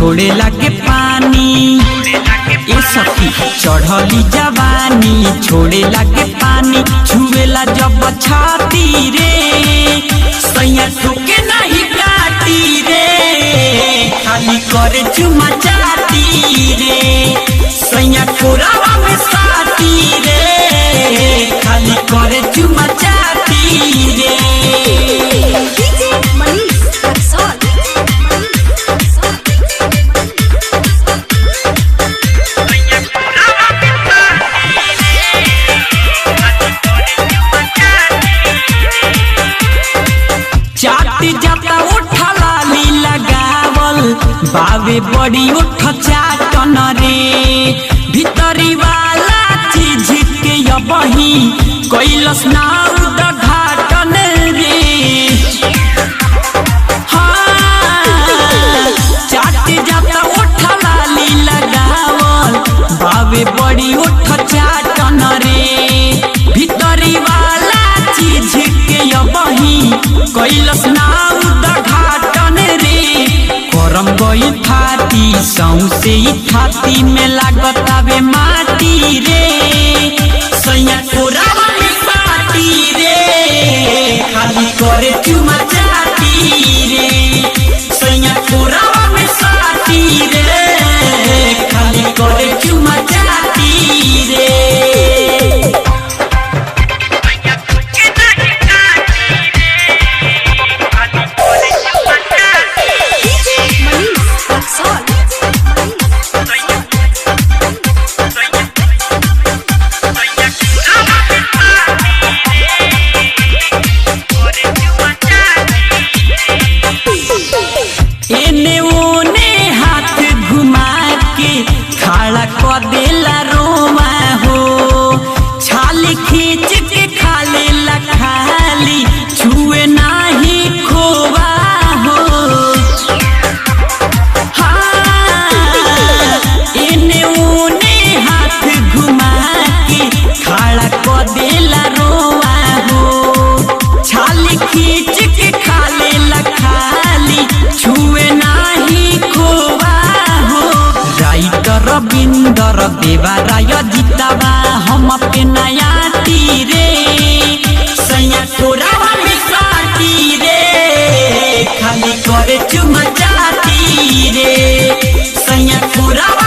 छोड़े लगे पानी। ए सखी चढ़ली जवानी छोड़े लगे पानी, छुएला जब छाती रे सैया ठोके नहीं काटी रे, खाली करे चुमा चाटी रे सैया कोरावा में साटी रे, खाली करे चुमा चाटी रे। चाटी जाता उठला ली लगावल बावे बड़ी उठ चाटन रे, भीतरी वाला चीज के यबही कैलस ना उद्घाटन रे। हाँ चाटी जाता उठला ली लगावल बावे बड़ी उठ चाटन रे, भीतरी वाला चीज के यबही कैलस ना उद्घाटन रे, करम गई फाटी सौसे छाती में लागत आवे माटी रे सैया कोरावा में साटी रे, खाली करे चुमा चाटी रे सैया कोरावा में साटी रे, खाली करे चुमा चाटी रे। एने ओने हाथ घुमा के खड़ा कर देला रोमा हो, छाल खींच के खा लेला खाली छुए नाही खोवा हो। हाँ एने ओने हाथ घुमा के खड़ा कर देला रोमा हो, छाल खींच के खा लेला खाली छुए नाही खोवा हो। राइटर रविंदर देवा राय जितावा हम पे नया तीरे सैया कोरावा में साटी रे, खाली करे चुमा चाटी रे सैया कोरावा